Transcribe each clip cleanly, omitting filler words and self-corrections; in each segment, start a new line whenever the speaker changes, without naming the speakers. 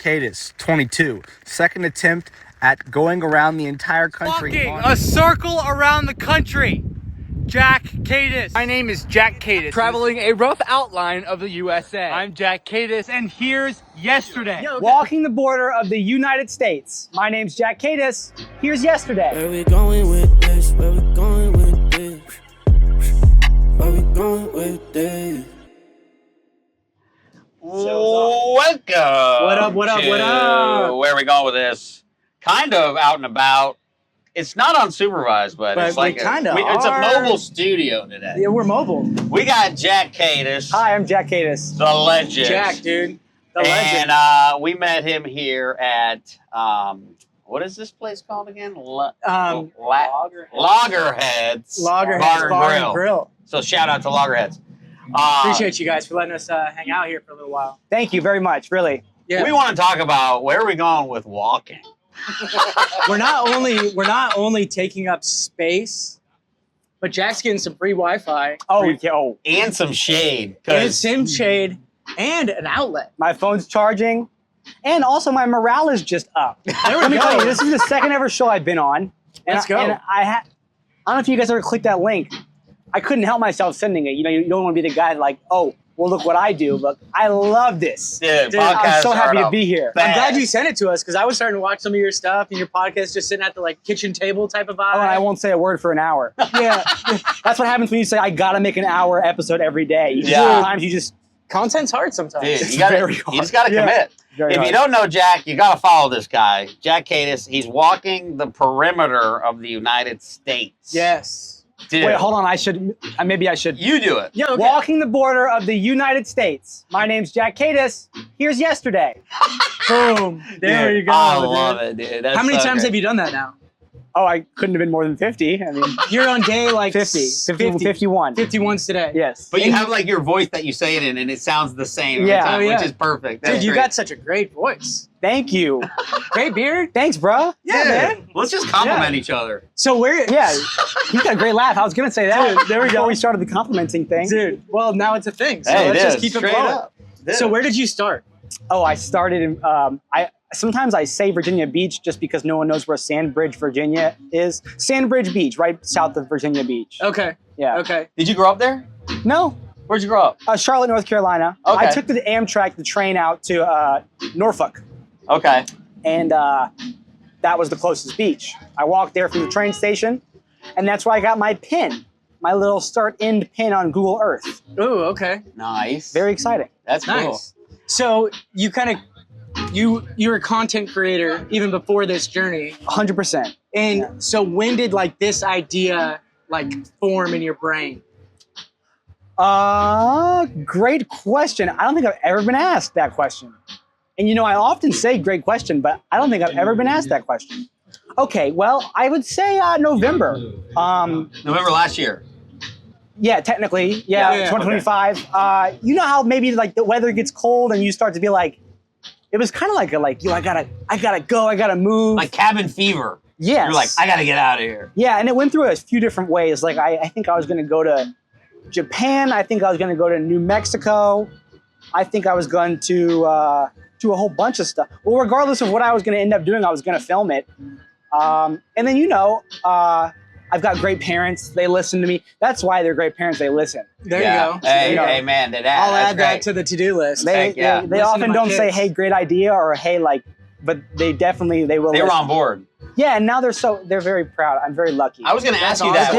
Kadis, 22. Second attempt at going around the entire country.
Walking a circle around the country. Jack Kadis. My name is Jack Kadis. Traveling a rough outline of the USA. I'm Jack Kadis, and here's yesterday.
Walking the border of the United States. My name's Jack Kadis. Here's yesterday.
Where we going with this? Where we going with this? Where we going with this?
Welcome.
What up, what up, what up?
Where are we going with this? Kind of out and about. It's not unsupervised, but it's like it's a mobile studio today.
Yeah, we're mobile.
We got Jack Kadis.
Hi, I'm Jack Kadis.
The legend.
Jack, dude. The legend.
And we met him here at, what is this place called again? Loggerheads.
Loggerheads Bar and Grill.
So shout out to Loggerheads.
Appreciate you guys for letting us hang out here for a little while. Thank you very much, really.
Yeah. We want to talk about where are we going with walking.
We're not only taking up space, but Jack's getting some free Wi-Fi.
And some shade.
And some shade and an outlet.
My phone's charging, and also my morale is just up. Let me tell you, this is the second ever show I've been on.
Let's go.
And I don't know if you guys ever clicked that link. I couldn't help myself sending it. You know, you don't want to be the guy like, oh, well, look what I do. Look, I love this.
Dude,
I'm so happy to be here.
I'm glad you sent it to us because I was starting to watch some of your stuff and your podcast just sitting at the like kitchen table type of vibe.
Oh, and I won't say a word for an hour. Yeah. That's what happens when you say, I got to make an hour episode every day. Sometimes you just...
Content's hard sometimes.
Dude, you just got to commit. If you don't know Jack, you got to follow this guy. Jack Kadis, he's walking the perimeter of the United States.
Yes.
Dude. Wait, hold on. Maybe I should.
You do it.
Yeah, okay.
Walking the border of the United States. My name's Jack Kadis. Here's yesterday.
Boom. There you go.
I love it, dude. That's
How many
so
times
great.
have you done that now?
Oh, I couldn't have been more than 50. I mean,
you're on day like
51.
51's today.
Yes.
But you have like your voice that you say it in, and it sounds the same every time, which is perfect. That's
Dude, you
great.
got such a great voice.
Thank you.
Great beard.
Thanks, bro.
Yeah, man.
Let's just compliment each other.
So where?
Yeah, he's got a great laugh. I was gonna say that.
Dude, there we go.
Before we started the complimenting thing.
Dude, well, now it's a thing. So
Hey,
let's
it
just
is.
keep it
Straight
flowing.
up.
So where did you start?
Oh, I started in. Sometimes I say Virginia Beach just because no one knows where Sandbridge, Virginia is. Sandbridge Beach, right south of Virginia Beach.
Okay.
Yeah.
Okay.
Did you grow up there?
No.
Where'd you grow up?
Charlotte, North Carolina.
Okay.
I took the Amtrak, the train out to Norfolk.
Okay.
And that was the closest beach. I walked there from the train station, and that's where I got my pin, my little start-end pin on Google Earth.
Ooh, okay.
Nice.
Very exciting.
That's cool.
Nice. So you kind of, you're a content creator even before this journey.
100%.
And so when did like this idea like form in your brain?
Great question. I don't think I've ever been asked that question. And you know, I often say great question, but I don't think I've ever been asked that question. Okay, well, I would say November.
November last year.
Yeah, technically. Yeah, 2025. Okay. You know how maybe like the weather gets cold and you start to be like, it was kind of like I gotta go, I gotta move.
Like cabin fever.
Yes.
You're like, I gotta get out of here.
Yeah, and it went through a few different ways. Like I think I was gonna go to Japan. I think I was gonna go to New Mexico. I think I was going to do a whole bunch of stuff. Well, regardless of what I was gonna end up doing, I was gonna film it. And then, you know, I've got great parents. They listen to me. That's why they're great parents. They listen.
There you go.
Hey,
you know,
hey, man, to that.
I'll
That's
add that
great.
to the to-do list.
They often don't say, hey, great idea, or hey, like, but they will.
They were
listen.
on board.
Yeah, and now they're very proud. I'm very lucky.
I was going to ask you that. I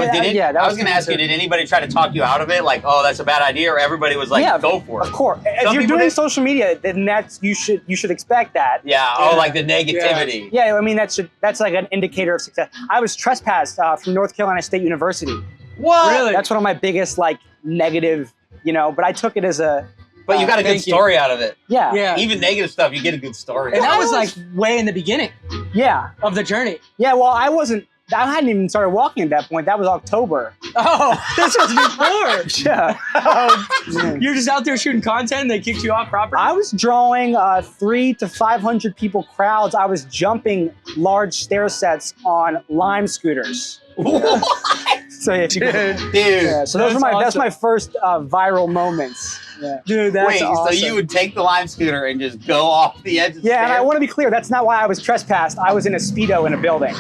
was going to ask you, did anybody try to talk you out of it? Like, oh, that's a bad idea, or everybody was like, go for it?
Of course. If you're doing social media, then you should expect that.
Yeah. Oh, like the negativity.
Yeah. I mean that's like an indicator of success. I was trespassed from North Carolina State University.
What?
Really?
That's one of my biggest like negative, you know. But I took it as a.
But you got a good story out of it.
Yeah.
Yeah.
Even negative stuff, you get a good story.
And that was like way in the beginning.
Yeah.
Of the journey.
Yeah. Well, I hadn't even started walking at that point. That was October.
Oh, this was before.
Yeah.
You're just out there shooting content and they kicked you off property?
I was drawing 300 to 500 people crowds. I was jumping large stair sets on Lime scooters.
What?
So if you
Dude.
yeah, so those
That's
were that's
awesome.
my first viral moments. Yeah.
Dude, that's
Wait,
awesome.
so you would take the lime scooter and just go off the edge of the
Yeah, and I
stairs?
want to be clear. That's not why I was trespassed. I was in a Speedo in a building.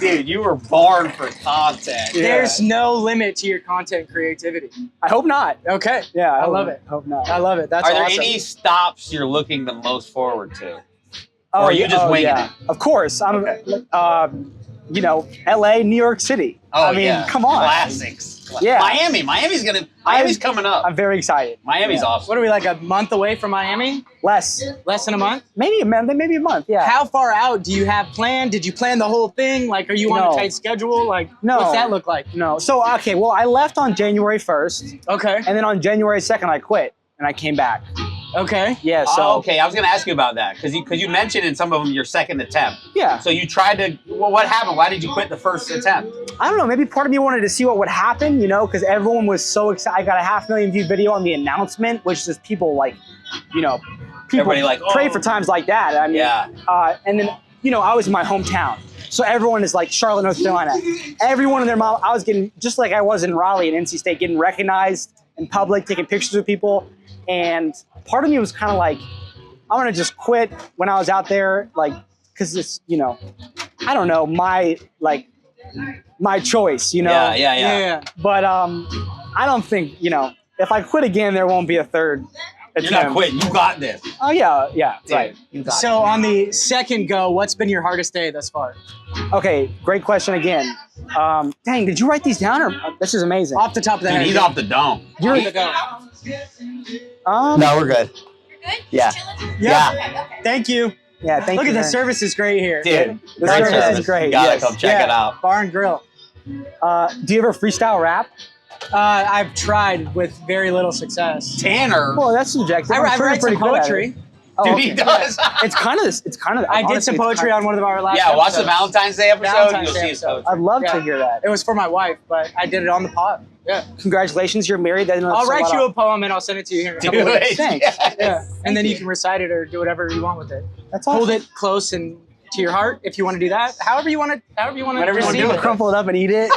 Dude, you were born for content.
There's no limit to your content creativity.
I hope not.
Okay.
Yeah,
I love it.
Hope not.
I love it. That's
Are there
awesome.
any stops you're looking the most forward to?
Oh,
Or are you just winging
yeah.
it?
Of course. I'm, you know, LA, New York City.
Oh,
I mean,
yeah.
come on.
Classics.
Yeah.
Miami's coming up.
I'm very excited.
Miami's awesome.
What are we, like a month away from Miami?
Less
Less than a month?
maybe a month. Yeah.
How far out do you have planned? Did you plan the whole thing? Like, are you on
No.
a tight schedule? Like,
No.
what's that look like?
No. So okay. Well, I left on January 1st,
Okay.
and then on January 2nd, I quit and I came back.
Okay.
Yeah. So
Oh, okay, I was going to ask you about that because you mentioned in some of them your second attempt.
yeah.
So you tried to. Well, what happened? Why did you quit the first attempt?
I don't know. Maybe part of me wanted to see what would happen, you know, because everyone was so excited. I got a 500,000 view video on the announcement, which is people like, you know, people
Everybody like,
pray
oh.
for times like that. I mean,
Yeah.
And then, you know, I was in my hometown. So everyone is like Charlotte, North Carolina. Everyone and their mom, I was getting, just like I was in Raleigh and NC State, getting recognized in public, taking pictures with people. And part of me was kind of like, I'm going to just quit when I was out there, like, because it's, you know, I don't know, my choice, you know?
Yeah.
But I don't think, you know, if I quit again, there won't be a third attempt.
You're not quitting. You got this.
Oh, yeah,
Dude.
right. You got
So on the second go, what's been your hardest day thus far?
it. Okay, great question again. Dang, did you write these down? Or this is amazing.
Off the top of the
Dude,
head.
he's off the dome.
Off the go.
No, we're good.
Good?
Yeah.
Chilling?
Yeah.
Okay, okay.
Thank you.
Yeah, thank
Look
you.
at the
very-
service is great here.
Dude,
The
great
service is great,
You gotta
yes.
come check it out.
Bar and grill.
Do you ever freestyle rap?
I've tried with very little success.
Tanner.
Well, that's subjective.
I
I'm sure
write
you're
some
pretty good at
poetry.
it. Oh,
Dude,
okay.
he does.
It's kind of.
I did some poetry on one of our last
Yeah, watch the
episodes.
Valentine's Day episode.
Valentine's
You'll
Day
see his
episode.
poetry.
I'd love to
Yeah.
hear that.
It was for my wife, but I did it on the pod. Yeah.
Congratulations, you're married.
I'll write you a poem and I'll send it to you here in a couple
Do
of weeks.
it.
Thanks.
Yes.
Yeah. And then you can recite it or do whatever you want with it.
That's awesome.
Hold it close and to your heart if you want to do that. However you want to
Whatever you wanna
receive
do with
it.
it.
Crumple it up and eat it.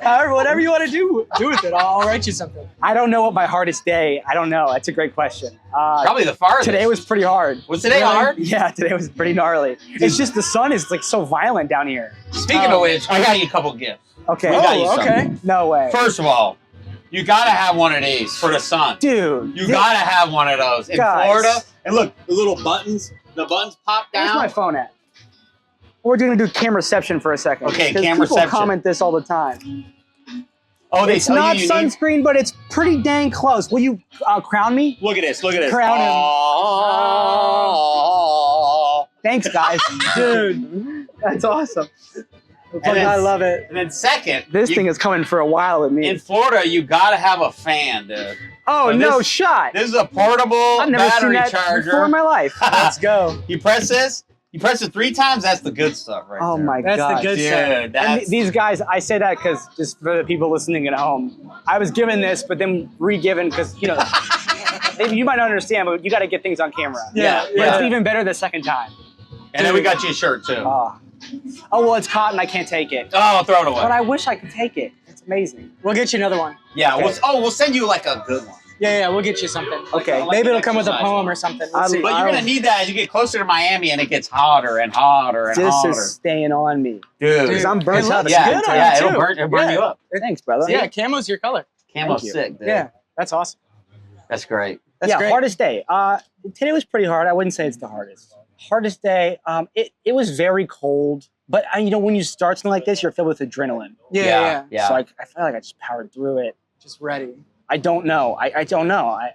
However, whatever you want to do with it. I'll write you something.
I don't know what my hardest day. I don't know. That's a great question.
Probably the farthest.
Today was pretty hard.
Was today hard?
Yeah, today was pretty gnarly. It's just the sun is like so violent down here.
Speaking of which, I got you a couple gifts.
Okay.
We got you
Oh, okay.
something.
No way.
First of all, you gotta have one of these for the sun.
Dude.
You gotta have one of those in
Guys.
Florida. And look, the little buttons. The buttons pop
Where's
down.
my phone at? We're going to do camera reception for a second.
Okay,
'Cause
camera
people
reception.
comment this all the time.
Oh, they
It's
tell
not
you you need-
sunscreen, but it's pretty dang close. Will you crown me?
Look at this. Look at this.
Crown him.
Oh.
Thanks, guys.
Dude.
That's awesome.
And then-
I love it.
And then second,
This thing is coming for a while with me.
in Florida, you gotta have a fan, dude.
Oh,
so
no
this-
shot.
This is a portable
I've never seen
battery
that
charger.
before in my life.
Let's go.
You press this. You press it 3 times. That's the good stuff, right
Oh
there.
my
That's the
god.
good
Dude,
stuff.
And
that's
these guys, I say that because just for the people listening at home, I was given this, but then re-given because, you know, you might not understand, but you got to get things on camera.
yeah,
But
yeah.
it's even better the second time.
And then we got you a shirt too.
Oh, well, it's cotton. I can't take it.
Oh, throw it away.
But I wish I could take it. It's amazing.
We'll get you another one.
Yeah,
Okay.
we'll send you like a good one.
Yeah, we'll get you something.
Okay.
Maybe it'll come with a
exercise
poem
one.
or something.
I'll-
Let's see.
But you're gonna need that as you get closer to Miami and it gets hotter and hotter and
This
hotter.
is staying on me.
Dude.
Because I'm burnt
It
out.
looks
yeah,
good on
yeah,
you,
it'll
too.
burn
Yeah.
you up.
Thanks, brother.
Yeah, camo's your color.
Camo's
Thank you.
sick, dude.
Yeah, that's awesome.
That's great.
That's
yeah,
great.
hardest day. Today was pretty hard. I wouldn't say it's the hardest. Hardest day. It was very cold. But you know, when you start something like this, you're filled with adrenaline.
Yeah.
Yeah.
So I feel like I just powered through it.
Just ready.
I don't know. I don't know. I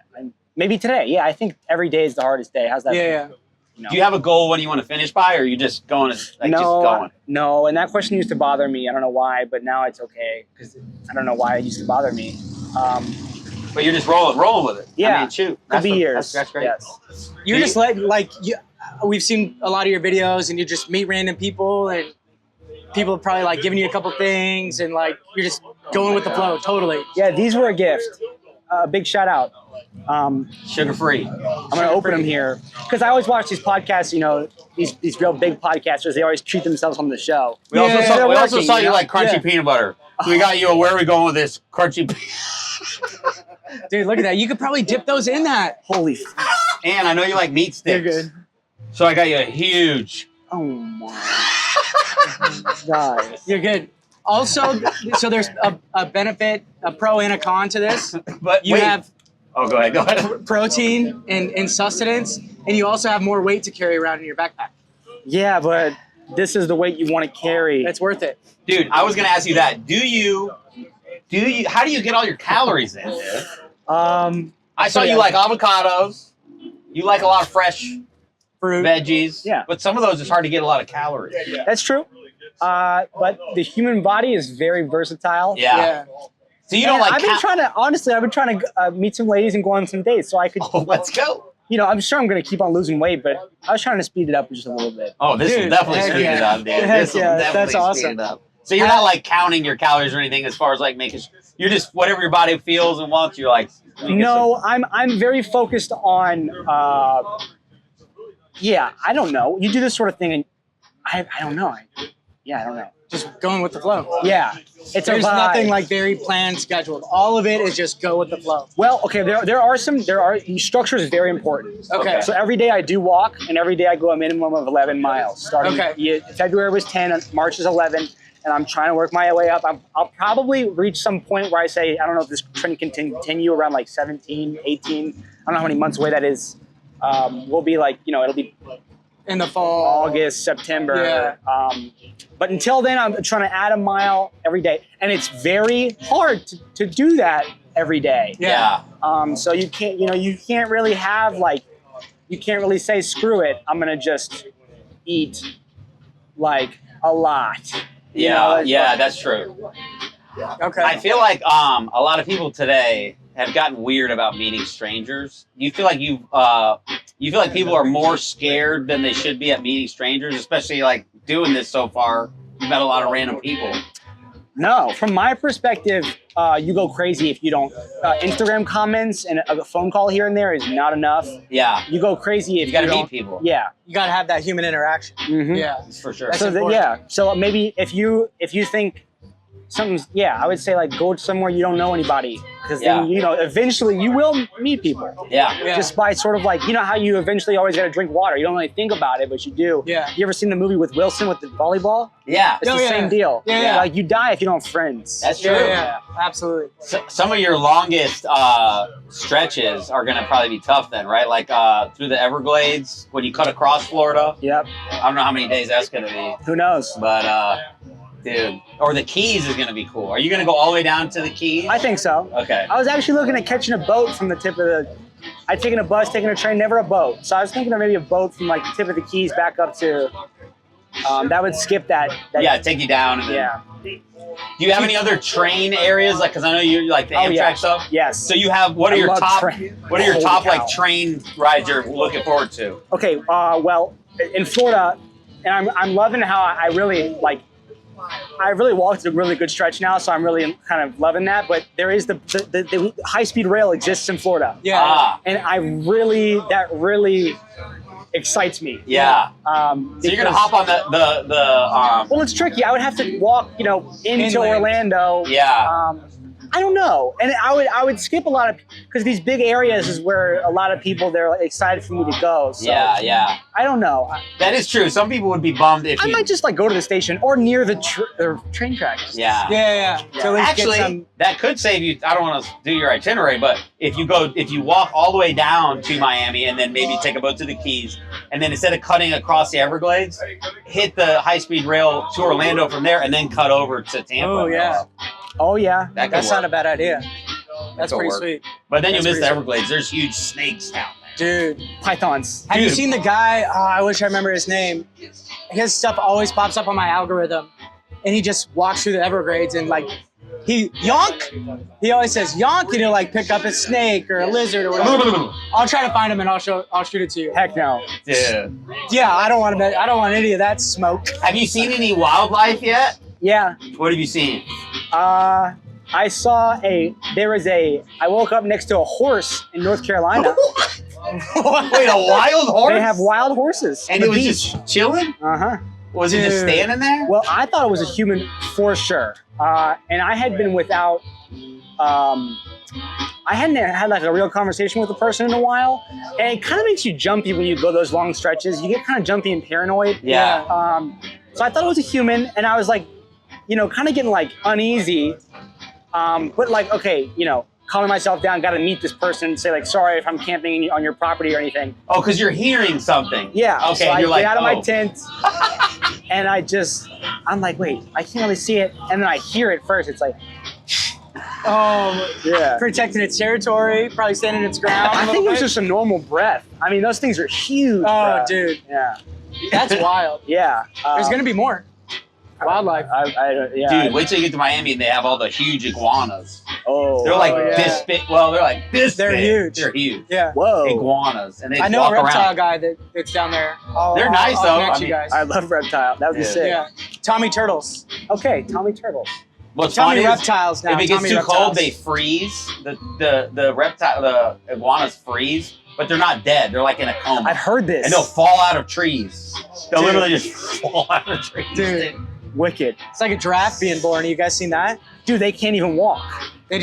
maybe today. Yeah, I think every day is the hardest day. How's that?
Yeah,
feel?
yeah.
You know?
Do you have a goal when you want to finish by, or are you just going just going?
No, and that question used to bother me. I don't know why, but now it's okay because I don't know why it used to bother me.
But you're just rolling with it.
Yeah.
I mean, shoot.
Could be years.
That's great.
Yes.
You're just we've seen a lot of your videos and you just meet random people and people are probably like giving you a couple things and like you're just going with the flow totally.
Yeah, these were a gift. a big shout out.
Sugar free.
I'm gonna open them here because I always watch these podcasts. You know, these real big podcasters. They always treat themselves on the show.
We also
They're working,
saw you
know?
like crunchy
Yeah.
peanut butter. We got you. Where are we going with this crunchy?
Dude, look at that. You could probably dip those in that.
Holy.
And I know you like meat sticks.
You're good.
So I got you a huge.
Oh my. Guys.
You're good. Also, so there's a benefit, a pro and a con to this.
But
You
wait.
have
Oh, go ahead.
protein and sustenance, and you also have more weight to carry around in your backpack.
Yeah, but this is the weight you want to carry.
That's worth it.
Dude, I was gonna ask you that. Do you? How do you get all your calories in, dude? I saw you like avocados. You like a lot of fresh
Fruit.
veggies.
Yeah.
But some of those, it's hard to get a lot of calories.
That's true. But the human body is very versatile.
Yeah. So you don't
And
like.
I've been trying to meet some ladies and go on some dates, so I could.
Oh, let's go.
You know, I'm sure I'm going to keep on losing weight, but I was trying to speed it up just a little bit.
Oh, this will
Dude,
definitely
heck
speed it
yeah.
up, dude.
Heck
This will
yeah,
definitely
that's
speed
awesome.
it up. So you're not like counting your calories or anything as far as like making. You're just whatever your body feels and wants. You're like.
No, I'm very focused on. Yeah, I don't know. You do this sort of thing, and I don't know. I don't know.
Just going with the flow.
Yeah, it's
There's
a vibe.
nothing like very planned, scheduled. All of it is just go with the flow.
Well, okay, structure is very important.
Okay.
So every day I do walk, and every day I go a minimum of 11 miles. Starting February was 10, March is 11, and I'm trying to work my way up. I'll probably reach some point where I say, I don't know if this trend can continue around like 17, 18. I don't know how many months away that is. We'll be like, it'll be
In the fall.
August, September.
Yeah.
But until then, I'm trying to add a mile every day, and it's very hard to do that every day.
Yeah.
So you can't really have you can't really say screw it. I'm gonna just eat like a lot.
Yeah, that's true.
Okay.
I feel like a lot of people today have gotten weird about meeting strangers. You feel like you feel like people are more scared than they should be at meeting strangers, especially like doing this so far. You've met a lot of random people.
No, from my perspective, you go crazy if you don't. Instagram comments and a phone call here and there is not enough.
Yeah.
You go crazy if
You gotta
don't.
meet people.
Yeah.
You got to have that human interaction.
Mhm.
Yeah.
That's for sure.
That's
So
important.
so maybe if you think something's I would say like go somewhere you don't know anybody, because then eventually you will meet people.
Yeah.
Just by sort of like, how you eventually always got to drink water. You don't really think about it, but you do.
Yeah.
You ever seen the movie with Wilson with the volleyball?
Yeah.
It's
Oh,
the
yeah.
same deal.
Yeah, yeah.
Like you die if you don't have friends.
That's true.
Yeah. Absolutely.
Some of your longest stretches are going to probably be tough then, right? Like through the Everglades, when you cut across Florida.
Yep.
I don't know how many days that's going to be.
Who knows?
But, dude. Or the Keys is going to be cool. Are you going to go all the way down to the Keys?
I think so.
Okay.
I was actually looking at catching a boat from the tip of the. I'd taken a bus, taken a train, never a boat. So I was thinking of maybe a boat from like the tip of the Keys back up to. That would skip that.
Yeah, take you down. And then,
Yeah.
Do you have any other train areas? Like, because I know you like the Amtrak
yeah.
stuff.
Yes.
So you have what are
I
your
love
top?
train.
What are your
Holy
top
cow.
like train rides you're looking forward to?
Okay. Well, in Florida, and I'm loving how I really walked a really good stretch now, so I'm really kind of loving that. But there is the high-speed rail exists in Florida.
Yeah.
And that really excites me.
Yeah.
So
So you're gonna hop on the
Well, it's tricky. I would have to walk, into
Inland.
Orlando.
Yeah.
I don't know, and I would skip a lot of because these big areas is where a lot of people they're like, excited for me to go. So
yeah.
I don't know.
That is true. Some people would be bummed if
I
you.
might just like go to the station or near the train tracks.
Yeah.
Yeah. So at least
Actually,
get some.
that could save you. I don't want to do your itinerary, but if you walk all the way down to Miami and then maybe take a boat to the Keys, and then instead of cutting across the Everglades, hit the high-speed rail to Orlando from there, and then cut over to Tampa.
Oh yeah.
Oh yeah.
That could
That's
work.
not a bad idea. That's
could
pretty
work.
sweet.
But then you
That's
miss the
pretty
Everglades. There's huge snakes down there.
Dude.
Pythons.
Have you
Dude.
seen the guy? Oh, I wish I remember his name. His stuff always pops up on my algorithm, and he just walks through the Everglades and like he yonk. He always says yonk, and he'll like pick up a snake or a lizard or whatever. I'll try to find him and I'll shoot it to you.
Heck no.
Yeah.
Yeah, I don't want any of that smoke.
Have you seen any wildlife yet?
Yeah.
What have you seen?
I woke up next to a horse in North Carolina.
Wait, a wild horse?
They have wild horses.
And it was just chilling?
Uh-huh.
Was it just standing there?
Well, I thought it was a human for sure. And I had been without, I hadn't had like a real conversation with a person in a while. And it kind of makes you jumpy when you go those long stretches. You get kind of jumpy and paranoid.
Yeah.
So I thought it was a human, and I was like, kind of getting like uneasy. But like, okay, calming myself down, got to meet this person, say like, sorry if I'm camping on your property or anything.
Oh, because you're hearing something.
Yeah.
Okay,
so I
you're
get
like,
out of my tent, and I'm like, wait, I can't really see it. And then I hear it first. It's like, yeah.
Protecting its territory, probably standing its ground.
I think it was just a normal breath. I mean, those things are huge.
Oh,
bro.
dude.
Yeah.
That's wild.
Yeah.
There's going to be more. Wildlife.
Yeah.
Dude, wait till you get to Miami and they have all the huge iguanas.
Oh.
They're like
yeah.
this big. Well, they're like this
They're
big.
huge.
They're huge.
Yeah.
Whoa.
Iguanas. And they
I know
walk
a reptile
around.
guy that's down there.
They're nice,
I'll
though.
connect
I
you
mean,
guys.
I love reptile. That would be
Yeah.
sick.
Yeah. Tommy Turtles.
Okay, Tommy Turtles.
What's
Tommy
funny is
reptiles now.
if it gets
Tommy
too
reptiles.
cold, they freeze. The iguanas freeze, but they're not dead. They're like in a coma.
I've heard this.
And they'll fall out of trees. They'll
Dude.
literally just fall out of trees.
Dude.
Wicked.
It's like a giraffe being born. You guys seen that?
Dude, they can't even walk.
They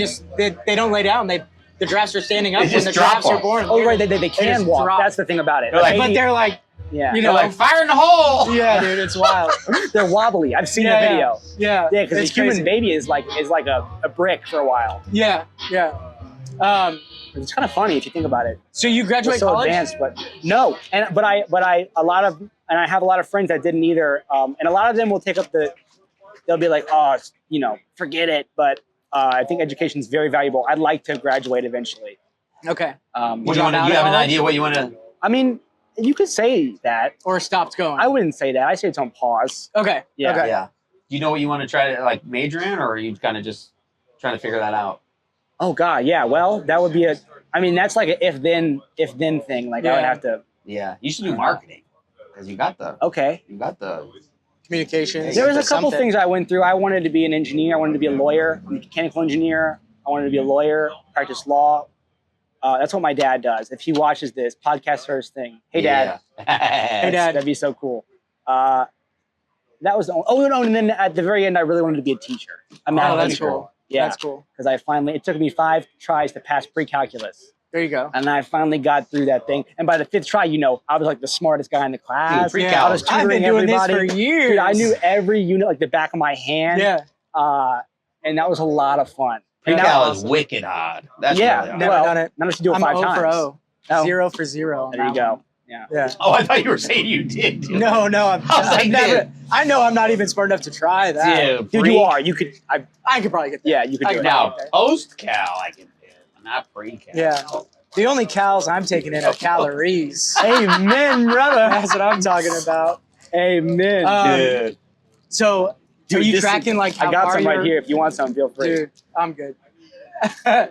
don't lay down. The giraffes are standing up
They
when
just
the
drop
giraffes are
off.
born.
Oh, right, they can
just
walk.
drop.
That's the thing about it.
They're like-
But
Maybe-
they're like,
yeah.
you
They're
know,
like, fire in the hole!
yeah, dude, it's wild.
They're wobbly. I've seen the
Yeah,
video.
Yeah,
Yeah, because the
it's
human
crazy.
baby is like a brick for a while.
Yeah.
It's kind of funny if you think about it.
So you
It's
graduate
so
college?
advanced, but no. But I have a lot of friends that didn't either. And a lot of them will take up they'll be like, oh, forget it. But I think education is very valuable. I'd like to graduate eventually.
Okay.
What do you have an idea what you want to...
I mean, you could say that.
Or stopped going?
I wouldn't say that. I say it's on pause.
Okay.
Yeah.
Okay.
Yeah. Do you know what you want to try to like major in, or are you kind of just trying to figure that out?
Oh God, yeah. Well, that would be that's like an if then thing. Like I would have to.
Yeah. You should do marketing because you got the
Communications.
There was a couple
something.
things I went through. I wanted to be an engineer. I wanted to be a lawyer, a mechanical engineer. I wanted to be a lawyer, practice law. That's what my dad does. If he watches this, podcast first thing. Hey, Dad.
Hey, Dad.
That'd be so cool. That was the only, and then at the very end, I really wanted to be a teacher. I'm
Oh, that's cool.
Yeah.
That's cool.
Because it took me 5 tries to pass pre-calculus.
There you go.
And I finally got through that thing. And by the 5th try, I was like the smartest guy in the class.
Dude,
I was
I've been
tutoring
doing
everybody.
this for years.
Dude, I knew every unit like the back of my hand.
Yeah.
And that was a lot of fun. And
Pre-cal is wicked hard. That's
yeah,
really hard.
Never done it.
Now I should do it
I'm
5
0
times.
for 0.
Oh.
0 for 0. on
There you
that
go.
one.
Yeah.
Yeah.
Oh, I thought you were saying you did. Dude.
No, I'm
I was like,
never.
dude.
I know I'm not even smart enough to try that.
Dude, you are. You could.
I could probably get that.
Yeah, you could
I
do
could
it.
probably
Now, post-cal I can do, not pre-cal.
Yeah. The only cals I'm taking in are calories.
Amen, brother.
That's what I'm talking about.
Amen.
Dude.
So,
Dude,
are you
this
tracking like how
I got
far
some right
you're-
here. If you want some, feel free.
Dude, I'm good.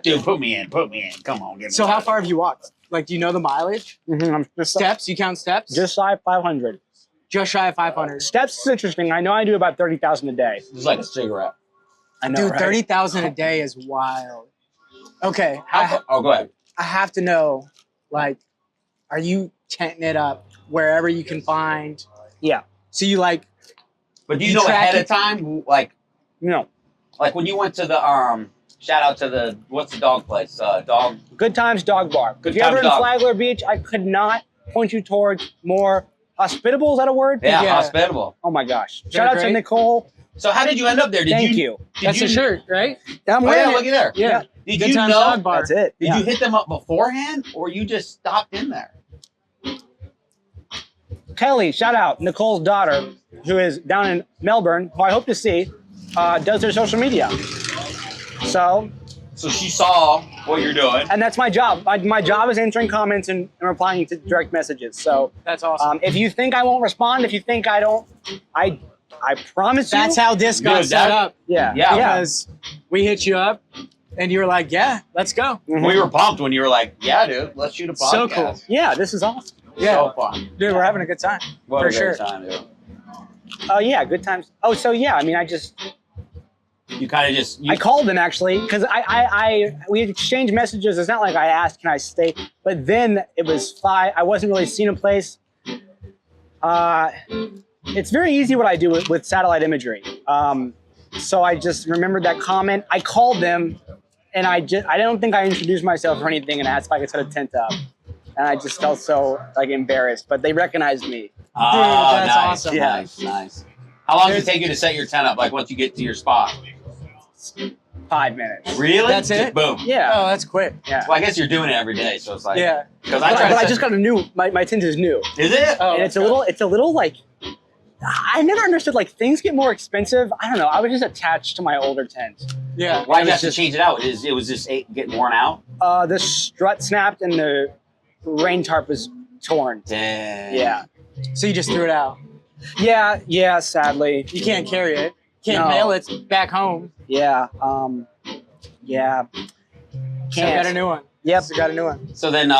Dude, put me in. Come on, give me
So how
that.
far have you walked? Like, do you know the mileage?
I'm
Steps? You count steps?
just shy of 500.
Just shy of 500.
Steps is interesting. I know I do about 30,000 a day.
It's like a cigarette.
I know,
Dude,
right?
30,000 a day is wild. Okay,
Oh, go ahead.
I have to know, like, are you tenting it up wherever you can find?
Yeah.
So you like,
But do you
You
know
track
ahead
it?
of time, like
No.
when you went to the shout out to the what's the dog place? Dog.
Good Times Dog Bar.
Good
if you're ever
Times
in
Dog.
Flagler Beach, I could not point you towards more hospitable. Is that a word?
Yeah,
Yeah.
hospitable.
Oh my gosh.
They're
Shout out to
great.
Nicole.
So how did you end up there? Did
Thank you.
Did
that's
you,
a shirt, right?
I'm
Oh
wearing
yeah,
it.
looky there.
Yeah.
Did
Good
you
Times
know?
Dog Bar.
That's it.
Did
Yeah.
you hit them up beforehand, or you just stopped in there?
Kelly, shout out. Nicole's daughter, who is down in Melbourne, who I hope to see, does their social media. So,
So she saw what you're doing.
and that's my job. My job is answering comments and replying to direct messages. So,
That's awesome.
if you think I won't respond, if you think I don't, I promise you.
That's how this got
Dude,
set
that-
up.
Yeah.
Yeah.
Because we hit you up and you were like, yeah, let's go.
Mhm.
We were pumped when you were like, "Yeah, dude, let's shoot a podcast."
So cool.
Yeah, this is awesome.
Yeah.
So fun.
Dude, we're having a good time.
What
For
a great
sure.
time, dude.
Oh yeah, good times. Oh, so yeah, I mean,
You kind of just.
I called them actually because we exchanged messages. It's not like I asked, "Can I stay?" But then it was 5. I wasn't really seeing a place. It's very easy what I do with satellite imagery. So I just remembered that comment. I called them, and I don't think I introduced myself or anything, and asked if I could set a tent up. And I just felt so like embarrassed, but they recognized me.
Oh,
that's
nice,
awesome.
Yeah.
Nice. How long does it take you to set your tent up? Like once you get to your spot?
5 minutes.
Really?
That's
Just
it?
boom.
Yeah.
Oh, that's quick.
Yeah.
Well, I guess you're doing it every day, so it's like.
Yeah.
Because
But
I
I just got a new. My tent is new,
Is it?
Oh,
and it's a little like. I never understood like things get more expensive. I don't know. I was just attached to my older tent.
Yeah.
Why did
it
you
was
have to
just-
change it out? It was just getting worn out.
The strut snapped and the rain tarp was torn.
Dang.
Yeah.
So you just threw it out.
Yeah. Sadly.
You can't carry it. Can't
No.
mail it back home.
Yeah. Yeah.
So
Can't.
got a new one.
Yep.
So got a new one.
So then,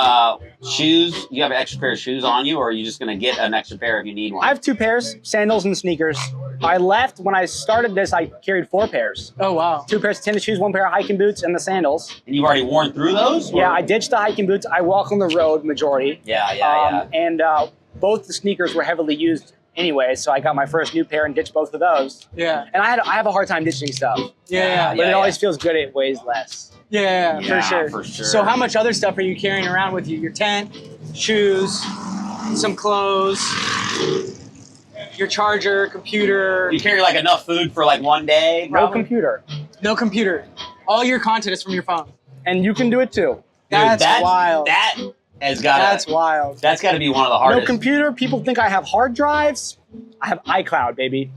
shoes. You have an extra pair of shoes on you, or are you just gonna get an extra pair if you need one?
I have 2 pairs, sandals and sneakers. I left when I started this. I carried 4 pairs.
Oh wow.
2 pairs of tennis shoes, 1 pair of hiking boots, and the sandals.
And you've already worn through those? or-
Yeah, I ditched the hiking boots. I walk on the road majority.
Yeah.
And both the sneakers were heavily used anyway, so I got my first new pair and ditched both of those.
Yeah.
And I have a hard time ditching stuff,
Yeah.
but it always feels good. It weighs less.
Yeah.
Yeah,
For sure.
for sure.
So how much other stuff are you carrying around with you? Your tent, shoes, some clothes, your charger, computer.
You carry like enough food for like one day?
No
probably?
computer,
No computer. All your content is from your phone.
and you can do it too.
Dude,
That's wild.
That has got.
That's wild.
That's got to be one of the
No
hardest.
computer. People think I have hard drives. I have iCloud, baby.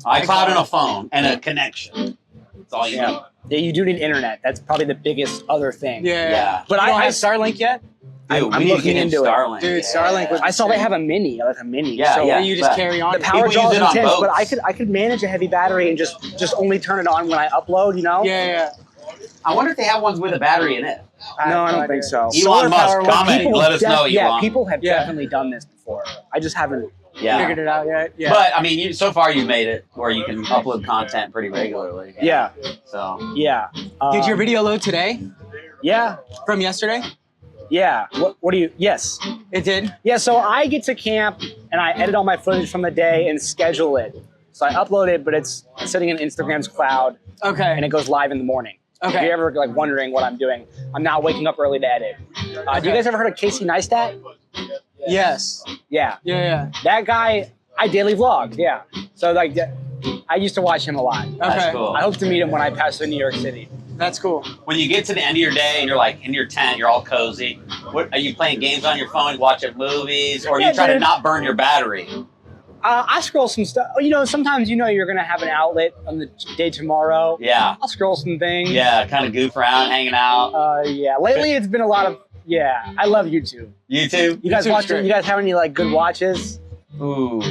iCloud and a phone and a connection. That's all you need.
Yeah, you do need internet. That's probably the biggest other thing.
Yeah.
Yeah.
But
You don't
I
have Starlink yet?
Dude,
I'm
we need to
looking
get
into it.
Starlink.
Dude, Starlink would-
I saw they have a mini, like a mini.
Yeah,
so
yeah.
Or you just
but-
carry on.
The power
People
draw
use
is
it on
intense, but
boats.
I could manage a heavy battery and just only turn it on when I upload. You know?
Yeah.
I wonder if they have ones with a battery in it.
No, I
have
don't
no
think so.
Elon
Solar
Musk,
power would
comment,
be-
let us know,
Yeah,
Elon.
people have
Yeah.
definitely done this before. I just haven't.
Yeah.
Figured it out yet? Yeah.
But I mean, so far you've made it where you can upload content pretty regularly.
Yeah,
So
yeah.
Did your video load today
Yeah,
from yesterday?
yeah. What do you? Yes.
It did.
Yeah. So I get to camp and I edit all my footage from the day and schedule it. So I upload it, but it's sitting in Instagram's cloud
Okay.
and it goes live in the morning.
Okay.
If you're ever like wondering what I'm doing, I'm not waking up early to edit. Do you
Okay.
guys ever heard of Casey Neistat?
Yes.
Yeah.
Yeah.
That guy, I daily vlog. Yeah. So like, I used to watch him a lot.
Okay.
that's cool.
I hope to meet him when I pass through New York City.
That's cool.
When you get to the end of your day and you're like in your tent, you're all cozy. What are you playing games on your phone, watching movies, or are
Yeah,
you trying to
dude.
not burn your battery?
I scroll some stuff. You know, sometimes you're gonna have an outlet on the day tomorrow.
Yeah.
I'll scroll some things.
Yeah, kind of goof around, hanging out.
Yeah. Lately, it's been a lot of. Yeah, I love YouTube.
YouTube?
You guys
YouTube's
watch?
great.
You guys have any like good watches?
Ooh.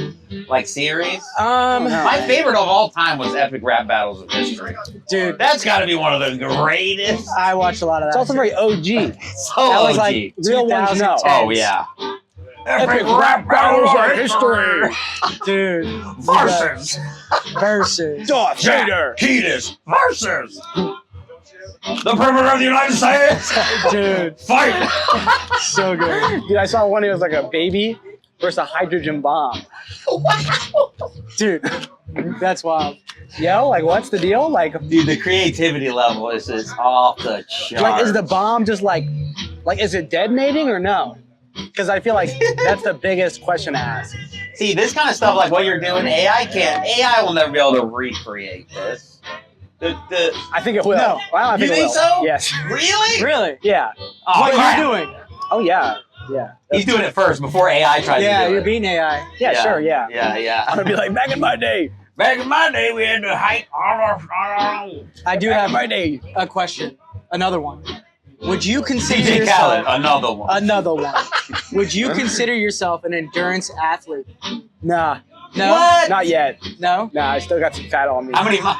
Like series?
No.
My favorite of all time was Epic Rap Battles of History.
Dude,
That's got to be one of the greatest.
I watched a lot of that.
It's also very OG.
So
That was
OG.
like real ones know.
2010.
Oh, yeah. Epic Rap Battles of History.
Dude.
Versus
Versus.
Darth Vader.
Kadis versus the President of the United States.
Dude.
Fight.
So good.
Dude, I saw one. It was like a baby versus a hydrogen bomb.
Dude. That's wild.
Yo, like what's the deal? Like,
Dude, the creativity level is just off the charts.
like is the bomb just like is it detonating or no? Because I feel like that's the biggest question to ask.
See, this kind of stuff, like what you're doing, AI will never be able to recreate this.
I think it will.
No.
Well, I
You
it
think
will.
so?
Yes.
Really?
Really?
Yeah.
Oh,
What
crap.
are you doing?
Oh yeah. Yeah.
He's doing it first before AI tries
Yeah,
to do
you're
it.
beating AI.
Yeah, sure, yeah.
Yeah.
I'm gonna be like, back in my day.
Back in my day, we had to hike.
I do
Back
have
in my day.
a question. Another one. Would you consider
DJ
yourself
Khaled, another one.
another one? Would you consider yourself an endurance athlete?
Nah.
No.
What?
Not yet.
No.
Nah, I still got some fat on me.
How many miles?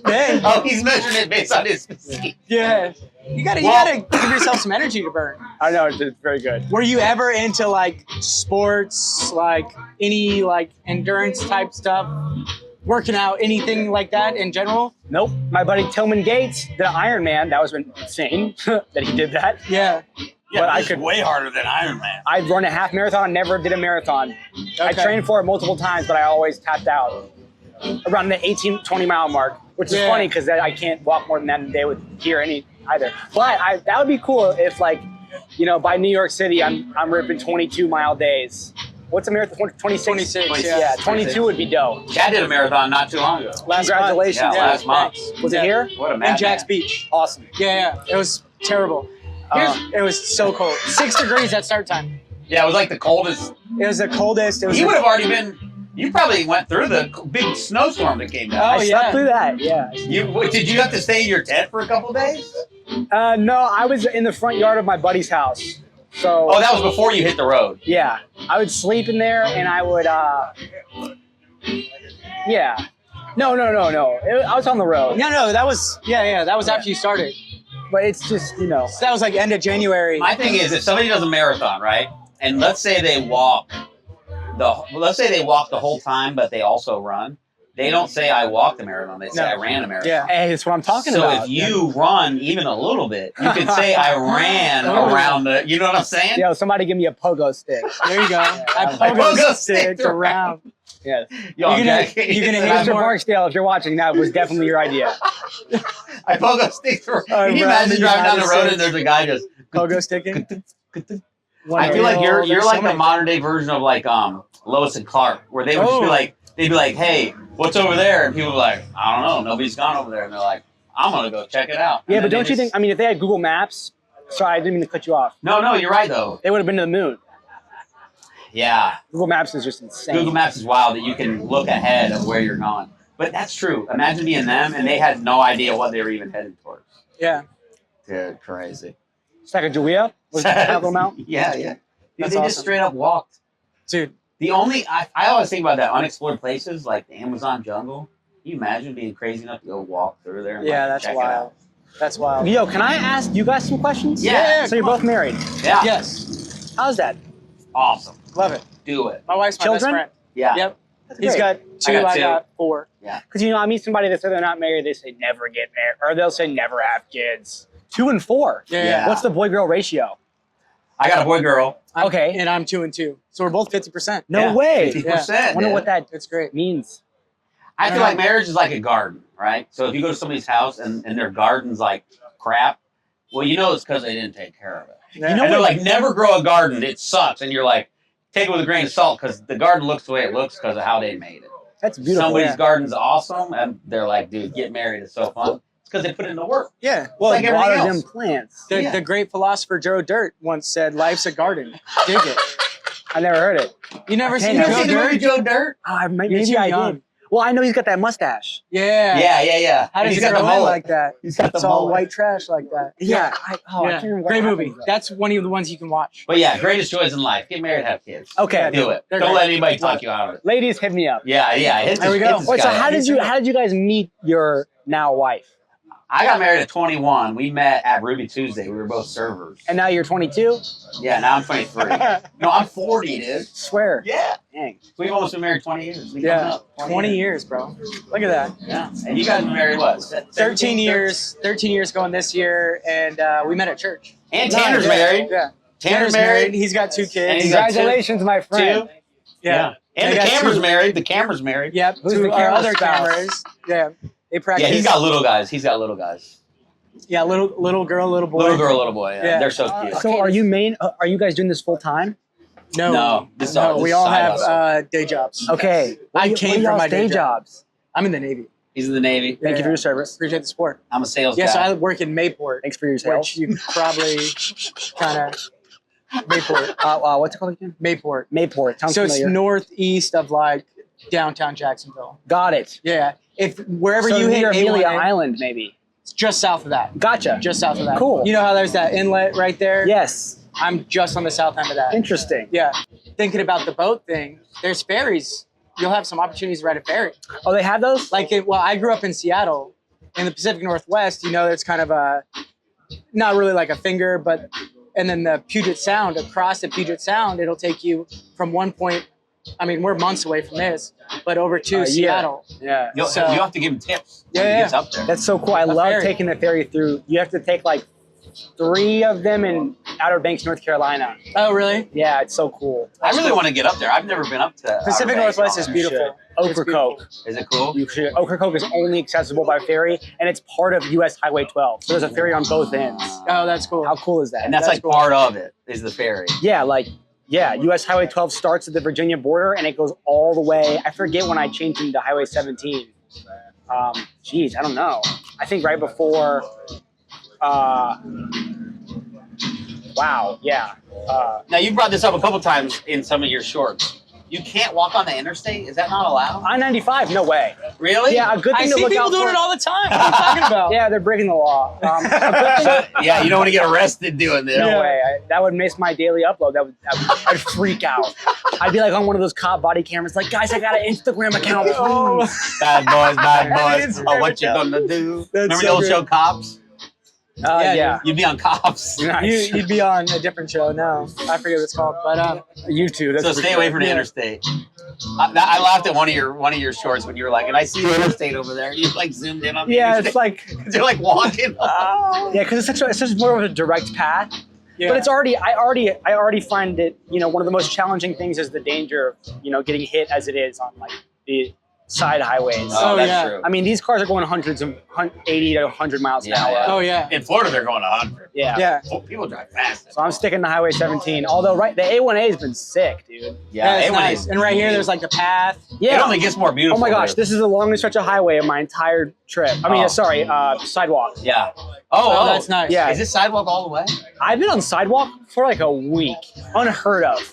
Hey.
Oh, he's measuring it based on his physique.
Yeah. You gotta give yourself some energy to burn.
I know it's very good.
Were you ever into like sports, like any like endurance type stuff? working out, anything like that in general?
Nope. My buddy Tillman Gates did an Ironman. That was insane that he did that.
Yeah.
Yeah,
but I
it's
could-
way harder than Iron Man.
I'd run a half marathon, never did a marathon. I
Okay.
trained for it multiple times, but I always tapped out around the 18, 20 mile mark, which is
Yeah.
funny because I can't walk more than that in a day with gear either. But that would be cool if, like, you know, by New York City, I'm ripping 22-mile days. What's a marathon? 26?
26, yeah.
Yeah, 22 would be dope.
Chad did a marathon not too long ago.
Congratulations.
Yeah, last month.
thanks.
Was
Yeah.
it here?
What a
In
madman.
Jack's Beach.
Awesome.
Yeah. It was terrible. It was so cold. 6 degrees at start time.
Yeah, it was like the coldest.
It was the coldest. It was
He would have already been. You probably went through the big snowstorm that came down.
Oh,
I slept
yeah.
through that, yeah.
Did you have to stay in your tent for a couple days?
No, I was in the front yard of my buddy's house. So,
Oh, that was before you hit the road.
yeah, I would sleep in there and I would, yeah. No. I was on the road.
No, that was, that was after you started.
But it's just, you know.
So that was like end of January.
My thing is, if somebody does a marathon, right, and let's say they walk the whole time, but they also run. They don't say I walked a marathon. They say I ran a marathon.
Yeah.
Hey, that's what I'm talking
So
about.
if you run even a little bit, you can say I ran around the. You know what I'm saying?
Yo, somebody give me a pogo stick.
There you go. I
I
pogo
pogo
sticked
sticked
around.
Yeah.
Yo,
You're gonna-
Jack,
you're gonna hit
Mr.
more-
Barksdale, if you're watching, that was definitely your idea.
I pogo stick. Can you
Around
imagine
the
driving down the
United
road
States.
and there's a guy just.
Pogo sticking.
I feel like you're
There's
like
so
the
many-
modern day version of like Lois and Clark, where they would just be like, they'd be like, hey, what's over there? And people would be like, I don't know, nobody's gone over there. And they're like, I'm gonna go check it out. And
Yeah,
then
but don't
they
you
just-
think, I mean, if they had Google Maps, sorry, I didn't mean to cut you off.
No, you're right though.
They would have been to the moon.
Yeah,
Google Maps is just insane.
Google Maps is wild that you can look ahead of where you're going. But that's true. Imagine being them and they had no idea what they were even headed towards.
Yeah.
Dude, crazy.
Sacagawea? Was that little amount?
Yeah. Dude,
That's
they just
awesome.
straight up walked.
Dude.
The only I always think about that unexplored places like the Amazon jungle. Can you imagine being crazy enough to go walk through there? And,
Yeah,
like,
that's
check it
wild.
out?
That's wild.
Yo, can I ask you guys some questions?
Yeah.
So you're both married.
Yeah.
Yes.
How's that?
Awesome.
Love it.
Do it.
My wife's my best
Children?
friend.
Yeah.
Yep.
That's
He's
great.
got 2,
I got
I
2.
got 4.
Because, you know, I meet somebody that said they're not married, they say never get married, or they'll say never have kids. 2 and 4.
Yeah.
What's the boy-girl ratio?
I got a boy girl.
Okay.
And I'm 2 and 2. So we're both 50%.
No
Yeah.
way.
50%.
I wonder what that
It's great.
means.
I feel like marriage is like a garden, right? So if you go to somebody's house and their garden's like crap, well, you know it's because they didn't take care of it.
Yeah.
You know
And they're
what?
like, never grow a garden. It sucks. And you're like, take it with a grain of salt because the garden looks the way it looks because of how they made it.
That's beautiful.
Somebody's
yeah.
garden's awesome, and they're like, dude, get married. It's so fun. It's because they put in the work.
Yeah.
Well,
like everything
water
else.
them plants.
The great philosopher Joe Dirt once said, life's a garden. Dig it.
I never heard it.
You never
I
seen
can't
You
Joe
ever seen the movie
Dirt?
Joe Dirt?
Maybe
You're too
I
young.
did. Well, I know he's got that mustache.
Yeah.
Yeah.
How
And
does
he's
it
got the
grow in
mullet.
like that?
He's got the
It's all
mullet.
white trash like that.
Yeah. I can't remember what
Great
happened
movie.
to that.
That's one of the ones you can watch.
But yeah, greatest joys in life. Get married, have kids.
Okay.
Do it.
They're
Don't
great.
let anybody talk you out of it.
Ladies, hit me up.
Yeah. Hit
There we
this-
go.
hit this
Wait, so
guy
how
up.
did you guys meet your now wife?
I got married at 21. We met at Ruby Tuesday. We were both servers.
And now you're 22?
Yeah, now I'm 23. No, I'm 40, dude.
Swear.
Yeah.
Dang.
We've almost been married 20 years. We
Yeah.
coming up.
20 years, bro. Look at that.
Yeah. And you guys been married what?
13 years. 13 years going this year. And we met at church.
And Tanner's
Nice.
married.
Yeah.
Tanner's married.
He's got 2
And
kids.
he's got
Congratulations, my friend.
Two.
Yeah.
And
They
the
got
camera's
2.
married. The camera's married.
Yep.
Who's
2
the
our
camera
other
spouse?
cameras. Yeah. They practice.
Yeah, he's got little guys. He's got little guys.
Yeah, little girl, little boy.
Little girl, little boy. Yeah.
Yeah.
They're so cute.
So are you guys doing this full time?
No.
This is
No,
this
we
is
all
side
have
hustle.
day jobs.
Okay.
I came from my day
day
job.
jobs.
I'm in the Navy.
He's in the Navy.
Thank you for your service.
Appreciate the support.
I'm a sales
Yeah,
guy.
so I work in Mayport,
Thanks for your help.
which you probably kind of Mayport.
What's it called again?
Mayport.
Mayport. Sounds
So it's
familiar.
northeast of like downtown Jacksonville.
Got it.
Yeah. If wherever
So
you hit
near Amelia
A1A,
Island, maybe.
it's just south of that.
Gotcha.
Just south of that.
Cool.
You know how there's that inlet right there?
Yes.
I'm just on the south end of that.
Interesting.
Yeah. Thinking about the boat thing, there's ferries. You'll have some opportunities to ride a ferry.
Oh, they have those?
Well, I grew up in Seattle, in the Pacific Northwest. You know, it's kind of a, not really like a finger, but, and then the Puget Sound, across the Puget Sound, it'll take you from one point I mean, we're months away from this, but over to Seattle.
Yeah.
You have to give him tips.
Yeah,
when he
yeah.
gets up there.
That's so cool. I love
ferry.
taking the ferry through. You have to take like 3 of them in Outer Banks, North Carolina.
Oh, really?
Yeah, it's so cool.
I really want to get up there. I've never been up to
Pacific
Outer Banks.
Northwest is beautiful.
Ocracoke.
Is it cool?
You should. Ocracoke is only accessible by ferry, and it's part of U.S. Highway 12. So there's a ferry on both ends.
Oh, that's cool.
How cool is that?
And that's like
cool.
part of it is the ferry.
Yeah, U.S. Highway 12 starts at the Virginia border, and it goes all the way. I forget when I changed into Highway 17. Geez, I don't know. I think right before. Wow. Yeah.
Now you brought this up a couple times in some of your shorts. You can't walk on the interstate. Is that not allowed?
I-95, no way.
Really?
Yeah, a good
I
thing to
see
look
people
out
doing
for.
it all the time. What are you talking about?
Yeah, they're breaking the law. A good thing-
Yeah, you don't want to get arrested doing this.
No way. That would miss my daily upload. I'd freak out. I'd be like on one of those cop body cameras, like, guys, I got an Instagram account, please.
Bad boys. Oh, what you gonna do? Remember the old show Cops?
Yeah.
You'd be on Cops.
Nice.
You'd be on a different show. No, I forget what it's called, but
YouTube. That's
So
for
stay
sure.
away from the
Yeah.
interstate. I laughed at one of your shorts when you were like, and I see the interstate over there. You like zoomed in on the
Yeah,
interstate.
it's like,
You're like walking.
yeah, because it's such more of a direct path.
yeah.
But it's already, I already find it, one of the most challenging things is the danger of, getting hit as it is on like the side highways.
Oh, that's
yeah.
true.
I mean, these cars are going 80 to 100 miles an
Yeah,
hour.
yeah.
Oh yeah.
In Florida, they're going 100.
Yeah.
Yeah.
Oh, people drive fast.
So I'm sticking to Highway 17. Although, the A1A has been sick, dude.
Yeah,
That's
A1
nice.
is-
And right here, there's like the path.
It
Yeah.
only gets more beautiful.
Oh my gosh,
there.
this is the longest stretch of highway of my entire trip. I mean,
Oh.
sidewalk.
Yeah.
Oh,
Oh,
that's nice.
Yeah.
Is this sidewalk all the way?
I've been on sidewalk for like a week. Unheard of.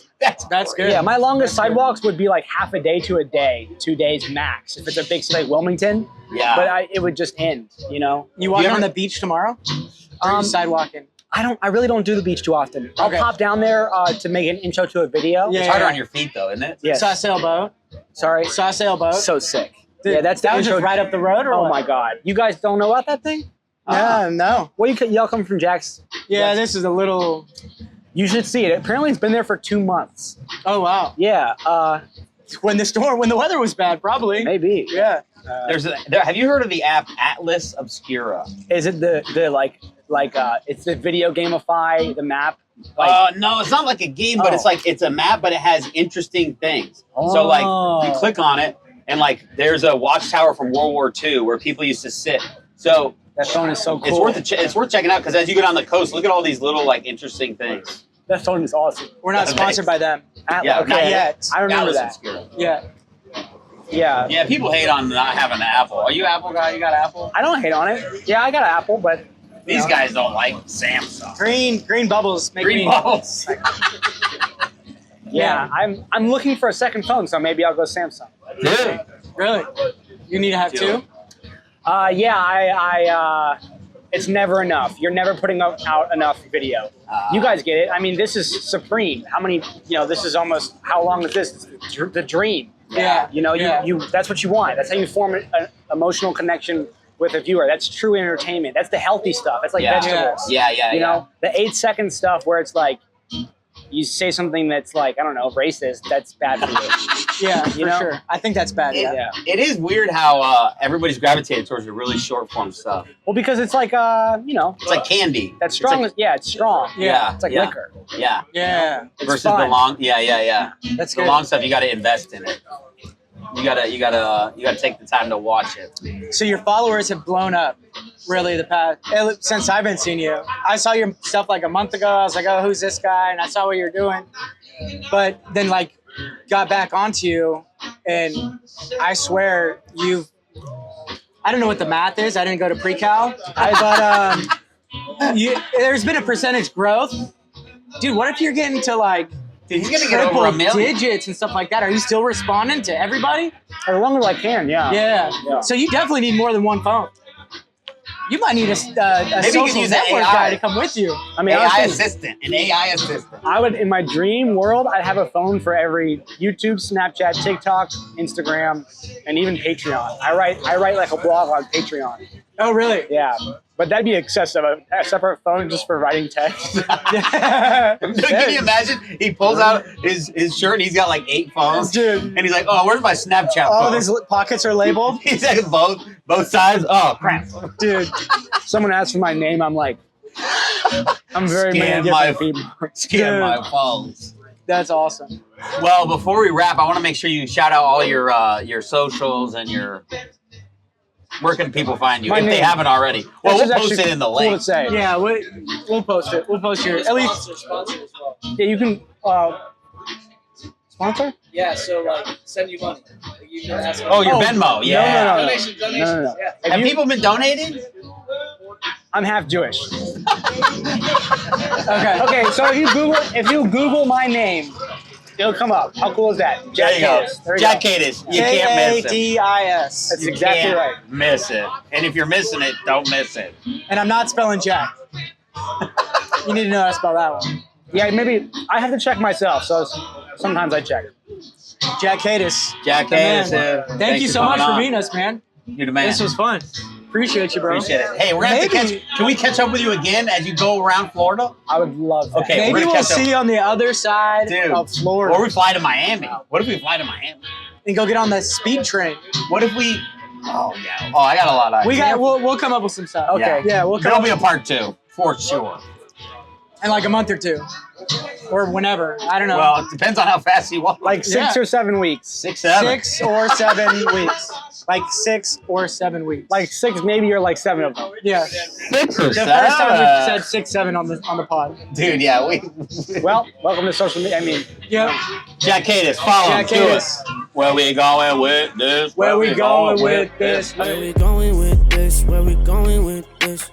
That's good.
Yeah, my longest sidewalks would be like half a day to a day, 2 days max. If it's a big city like Wilmington,
Yeah.
but it would just end,
You walking
You ever-
on the beach tomorrow? Or are you sidewalking?
I really don't do the beach too often. I'll
Okay.
pop down there to make an intro to a video.
Yeah.
It's harder on your feet though, isn't it?
Yes.
Saw a sailboat.
Sorry.
Saw a sailboat.
So sick.
Dude,
Yeah, that's the
that was
intro.
just right up the road, or
Oh
what?
my god. You guys don't know about that thing?
Yeah, no.
Well, y'all come from Jack's.
Yeah,
Yes.
this is a little.
You should see it. Apparently, it's been there for 2 months.
Oh wow.
Yeah.
When the weather was bad, probably.
Maybe.
Yeah.
Have you heard of the app Atlas Obscura?
Is it the it's the video gamify the map?
No, it's not like a game, but
Oh.
it's a map, but it has interesting things. So like you
Oh.
click on it, and like there's a watchtower from World War II where people used to sit. So
That phone is so cool.
it's worth checking out because as you go down the coast, look at all these little like interesting things.
That phone is awesome.
We're not sponsored by them.
Yeah,
okay.
not
yet.
I remember
Atlas
that.
Obscura.
Yeah.
Yeah.
Yeah, people hate on not having an Apple. Are you an Apple guy? You got an Apple?
I don't hate on it. Yeah, I got an Apple, but
These guys don't like Samsung.
Green bubbles make
Green
me.
bubbles.
yeah, I'm looking for a second phone, so maybe I'll go Samsung.
Dude.
Really? You need to have two?
Yeah, I it's never enough. You're never putting out enough video. You guys get it. I mean, this is supreme. How many? This is almost. How long is this? It's the dream.
Yeah.
You that's what you want. That's how you form an emotional connection with a viewer. That's true entertainment. That's the healthy stuff. That's like
Yeah.
vegetables.
Yeah.
You know, the 8-second stuff where it's like you say something that's like, I don't know, racist, that's bad for you.
Yeah, for
You know?
sure. I think that's bad. Yeah.
Yeah.
It is weird how everybody's gravitated towards the really short form stuff.
Well, because it's like
It's like candy.
that's strong.
It's
it's strong.
Yeah.
It's like
yeah,
liquor.
Yeah.
Yeah.
It's
Versus
fun.
the long. Yeah.
That's
The
good.
long stuff, you got to invest in it. You gotta take the time to watch it.
So your followers have blown up, really, since I've been seeing you. I saw your stuff like a month ago. I was like, oh, who's this guy? And I saw what you're doing. But then like got back onto you, and I swear I don't know what the math is. I didn't go to pre-cal. But there's been a percentage growth. Dude, what if you're getting to like
Dude, he's gonna get
triple
over 1 million.
digits and stuff like that? Are you still responding to everybody?
As long as I can, yeah.
Yeah. So you definitely need more than one phone. You might need a
Maybe you can
social
use
network
AI.
guy to come with you.
I mean,
AI
honestly,
assistant, an AI assistant.
I would, in my dream world, I'd have a phone for every YouTube, Snapchat, TikTok, Instagram, and even Patreon. I write like a blog on Patreon.
Oh, really?
Yeah, but that'd be excessive. A separate phone just for writing text.
Dude, can you imagine? He pulls out his shirt and he's got like 8 phones.
Dude.
And he's like, oh, where's my Snapchat
All
phone?
of his pockets are labeled.
He's like both sides. Oh, crap.
Dude.
Someone asks for my name, I'm like, I'm very many different people.
Scan my phones.
That's awesome.
Well, before we wrap, I want to make sure you shout out all your socials and your. Where can people find you
My
if they
name.
haven't already? Well,
This
we'll
is
post
actually
it in the
cool
link.
to say.
Yeah, we'll post it. We'll post your at least
Yeah, you can sponsor?
Yeah, so like send you money. Like, you can ask
Oh, your Venmo, yeah.
No.
Donations.
No.
Yeah.
Have people been donating?
I'm half Jewish.
okay.
Okay, so if you Google my name, it'll come up. How cool is that?
There you go.
Kadis. There you
Jack
go.
Kadis. You can't miss him.
Kadis.
That's
You
exactly
can't
right.
miss it. And if you're missing it, don't miss it.
And I'm not spelling Jack. You need to know how to spell that one.
Yeah, maybe I have to check myself, so sometimes I check.
Jack Kadis.
Jack
The man.
Kadis.
Thank you so much
coming
for
on.
meeting us, man.
You're the man.
This was fun. Appreciate you, bro.
Appreciate it. Hey, we're gonna have to
Maybe-
catch. Can we catch up with you again as you go around Florida?
I would love that.
Okay.
Maybe
we're gonna
we'll
catch up.
see you on the other side
Dude.
of Florida
Or we fly to Miami. What if we fly to Miami?
and go get on the speed train.
What if we? Oh yeah. Oh, I got a lot of ideas.
We'll come up with some stuff.
Okay.
Yeah, we'll come
There'll
up
be a part 2 for sure.
in like a month or 2. Or whenever. I don't know.
Well, it depends on how fast you walk.
Like 6
Yeah.
or 7 weeks.
6, 7.
6 or 7 weeks. Like 6 or 7 weeks.
Like 6 maybe or like 7 of them.
yeah.
6 or
The first time we said 6, 7 on the pod.
Dude, yeah, we.
Well, welcome to social media. I mean,
Yep.
Jack Kadis, follow
Jack
him. Do it.
Kadis.
Where we going with this?
Where we going with this?
Where we going with this? Where we going with this?